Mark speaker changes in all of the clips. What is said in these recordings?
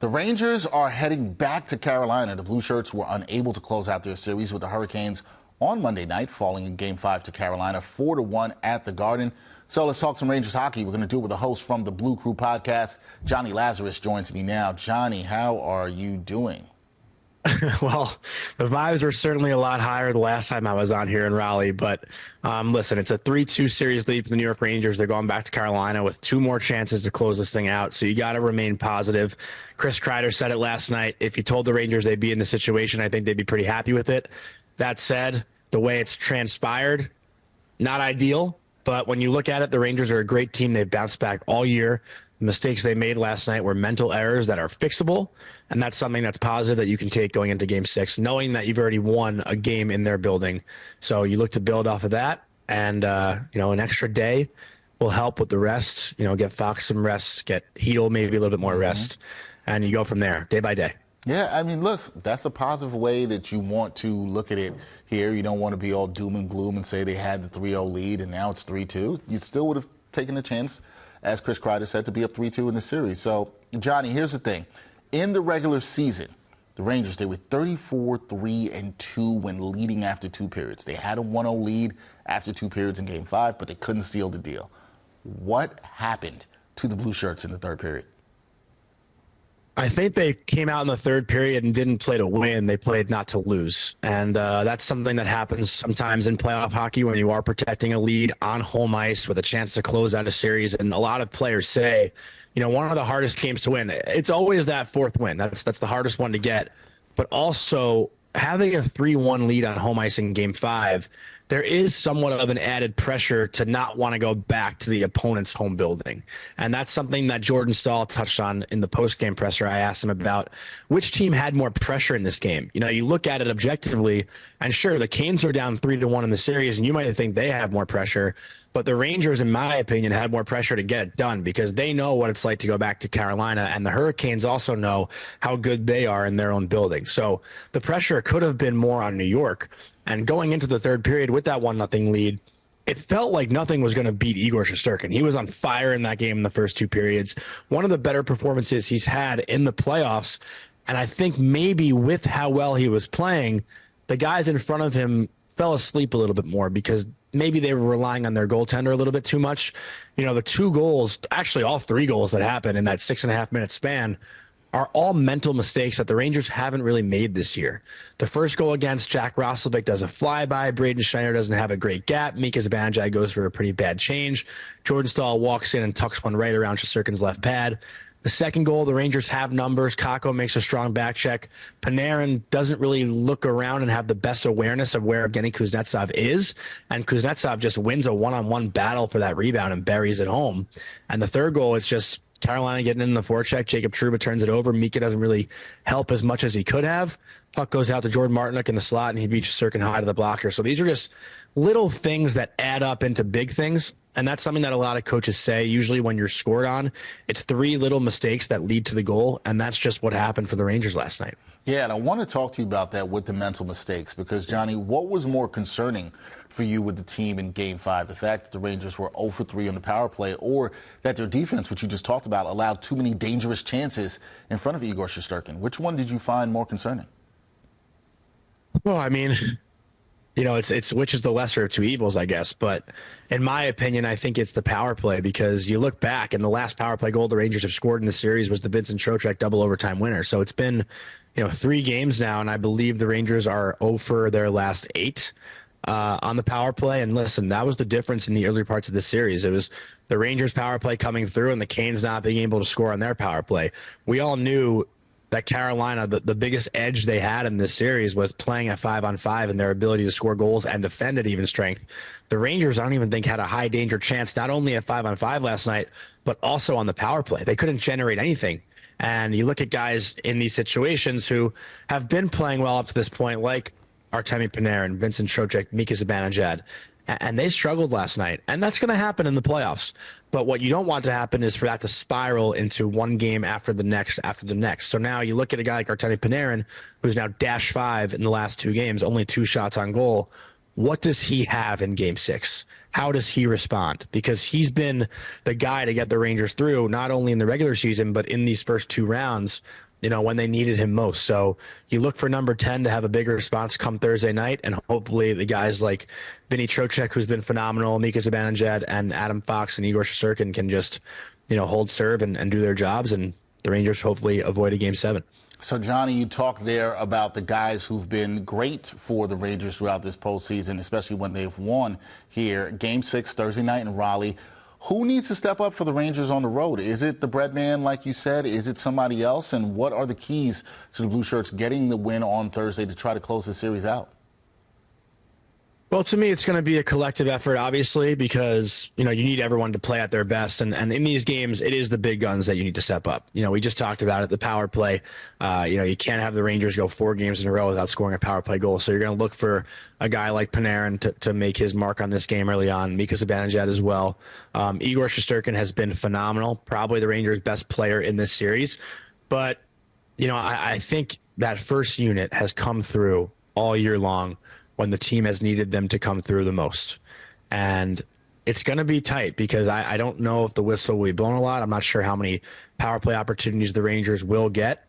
Speaker 1: The Rangers are heading back to Carolina. The Blue Shirts were unable to close out their series with the Hurricanes on Monday night, falling in Game 5 to Carolina 4-1 at the Garden. So let's talk some Rangers hockey. We're going to do it with a host from the Blue Crew podcast. Jonny Lazarus joins me now. Johnny, how are you doing?
Speaker 2: Well, the vibes were certainly a lot higher the last time I was on here in Raleigh, but listen, it's a 3-2 series lead for the New York Rangers. They're going back to Carolina with 2 more chances to close this thing out, so you got to remain positive. Chris Kreider said it last night. If he told the Rangers they'd be in the situation, I think they'd be pretty happy with it. That said, the way it's transpired, not ideal, but when you look at it, the Rangers are a great team. They've bounced back all year. The mistakes they made last night were mental errors that are fixable, and that's something that's positive that you can take going into Game 6, knowing that you've already won a game in their building. So you look to build off of that, and an extra day will help with the rest. Get Fox some rest, get Hedl maybe a little bit more rest, and you go from there, day by day.
Speaker 1: Yeah, I mean, look, that's a positive way that you want to look at it here. You don't want to be all doom and gloom and say they had the 3-0 lead and now it's 3-2. You still would have taken the chance, as Chris Kreider said, to be up 3-2 in the series. So, Johnny, here's the thing. In the regular season, the Rangers, they were 34-3-2 when leading after 2 periods. They had a 1-0 lead after 2 periods in Game 5, but they couldn't seal the deal. What happened to the Blue Shirts in the third period?
Speaker 2: I think they came out in the third period and didn't play to win. They played not to lose. And that's something that happens sometimes in playoff hockey when you are protecting a lead on home ice with a chance to close out a series. And a lot of players say, one of the hardest games to win, it's always that fourth win. That's the hardest one to get. But also having a 3-1 lead on home ice in Game 5, there is somewhat of an added pressure to not want to go back to the opponent's home building. And that's something that Jordan Staal touched on in the post-game presser. I asked him about which team had more pressure in this game. You look at it objectively, and sure, the Canes are down 3-1 in the series, and you might think they have more pressure. But the Rangers, in my opinion, had more pressure to get it done because they know what it's like to go back to Carolina, and the Hurricanes also know how good they are in their own building. So the pressure could have been more on New York. And going into the third period with that 1-0 lead, it felt like nothing was going to beat Igor Shesterkin. He was on fire in that game in the first 2 periods. One of the better performances he's had in the playoffs. And I think maybe with how well he was playing, the guys in front of him fell asleep a little bit more because maybe they were relying on their goaltender a little bit too much. The 2 goals, actually all 3 goals that happened in that 6.5-minute span are all mental mistakes that the Rangers haven't really made this year. The first goal against Jack Roslovic does a flyby. Braden Schneider doesn't have a great gap. Mika Zibanejad goes for a pretty bad change. Jordan Staal walks in and tucks one right around Shesterkin's left pad. The second goal, the Rangers have numbers. Kakko makes a strong back check. Panarin doesn't really look around and have the best awareness of where Evgeny Kuznetsov is. And Kuznetsov just wins a one-on-one battle for that rebound and buries it home. And the third goal, it's just Carolina getting in the forecheck. Jacob Trouba turns it over. Mika doesn't really help as much as he could have. Puck goes out to Jordan Martinook in the slot, and he beats Shesterkin high to the blocker. So these are just little things that add up into big things. And that's something that a lot of coaches say. Usually when you're scored on, it's 3 little mistakes that lead to the goal. And that's just what happened for the Rangers last night.
Speaker 1: Yeah, and I want to talk to you about that with the mental mistakes because, Johnny, what was more concerning for you with the team in Game 5? The fact that the Rangers were 0 for 3 on the power play or that their defense, which you just talked about, allowed too many dangerous chances in front of Igor Shesterkin? Which one did you find more concerning?
Speaker 2: Well, I mean, it's which is the lesser of 2 evils, I guess. But in my opinion, I think it's the power play because you look back and the last power play goal the Rangers have scored in the series was the Vincent Trocheck double overtime winner. So it's been 3 games now, and I believe the Rangers are 0 for their last 8 on the power play. And listen, that was the difference in the early parts of the series. It was the Rangers power play coming through and the Canes not being able to score on their power play. We all knew that Carolina, the biggest edge they had in this series was playing at 5-on-5 and their ability to score goals and defend at even strength. The Rangers, I don't even think, had a high danger chance, not only at 5-on-5 last night, but also on the power play. They couldn't generate anything. And you look at guys in these situations who have been playing well up to this point, like Artemi Panarin, Vincent Trocheck, Mika Zibanejad, and they struggled last night. And that's going to happen in the playoffs. But what you don't want to happen is for that to spiral into one game after the next. So now you look at a guy like Artemi Panarin, who's now -5 in the last 2 games, only 2 shots on goal. What does he have in Game 6? How does he respond? Because he's been the guy to get the Rangers through, not only in the regular season, but in these first 2 rounds. when they needed him most. So you look for number 10 to have a bigger response come Thursday night, and hopefully the guys like Vinny Trocheck, who's been phenomenal, Mika Zibanejad, and Adam Fox and Igor Shesterkin can just, hold serve and do their jobs, and the Rangers hopefully avoid a Game 7.
Speaker 1: So, Johnny, you talked there about the guys who've been great for the Rangers throughout this postseason, especially when they've won here. Game 6, Thursday night in Raleigh. Who needs to step up for the Rangers on the road? Is it the bread man, like you said? Is it somebody else? And what are the keys to the Blue Shirts getting the win on Thursday to try to close the series out?
Speaker 2: Well, to me, it's going to be a collective effort, obviously, because, you need everyone to play at their best. And in these games, it is the big guns that you need to step up. We just talked about it, the power play. You can't have the Rangers go 4 games in a row without scoring a power play goal. So you're going to look for a guy like Panarin to make his mark on this game early on, Mika Zibanejad as well. Igor Shesterkin has been phenomenal, probably the Rangers' best player in this series. But, I think that first unit has come through all year long when the team has needed them to come through the most. And it's going to be tight because I don't know if the whistle will be blown a lot. I'm not sure how many power play opportunities the Rangers will get.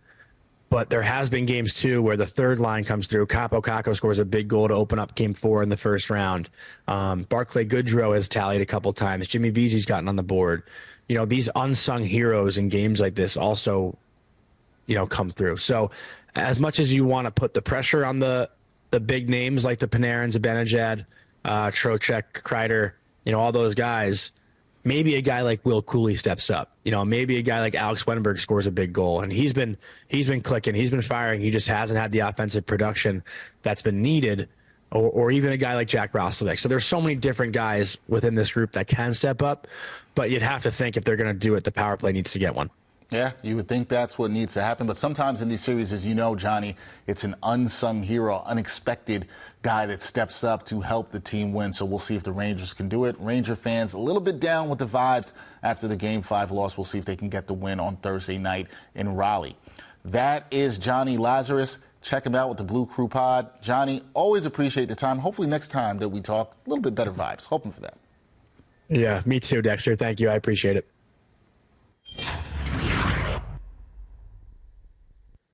Speaker 2: But there has been games, too, where the third line comes through. Capo Caco scores a big goal to open up Game 4 in the first round. Barclay Goodrow has tallied a couple times. Jimmy Vesey's gotten on the board. These unsung heroes in games like this also, come through. So as much as you want to put the pressure on the big names like the Panarins, Zibanejad, Trocheck, Kreider, all those guys, maybe a guy like Will Cooley steps up. Maybe a guy like Alex Wenberg scores a big goal, and he's been clicking, he's been firing. He just hasn't had the offensive production that's been needed, or even a guy like Jack Roslovic. So there's so many different guys within this group that can step up, but you'd have to think if they're going to do it, the power play needs to get one.
Speaker 1: Yeah, you would think that's what needs to happen. But sometimes in these series, as you know, Johnny, it's an unsung hero, unexpected guy that steps up to help the team win. So we'll see if the Rangers can do it. Ranger fans a little bit down with the vibes after the Game 5 loss. We'll see if they can get the win on Thursday night in Raleigh. That is Jonny Lazarus. Check him out with the Blue Crew Pod. Johnny, always appreciate the time. Hopefully next time that we talk, a little bit better vibes. Hoping for that.
Speaker 2: Yeah, me too, Dexter. Thank you. I appreciate it.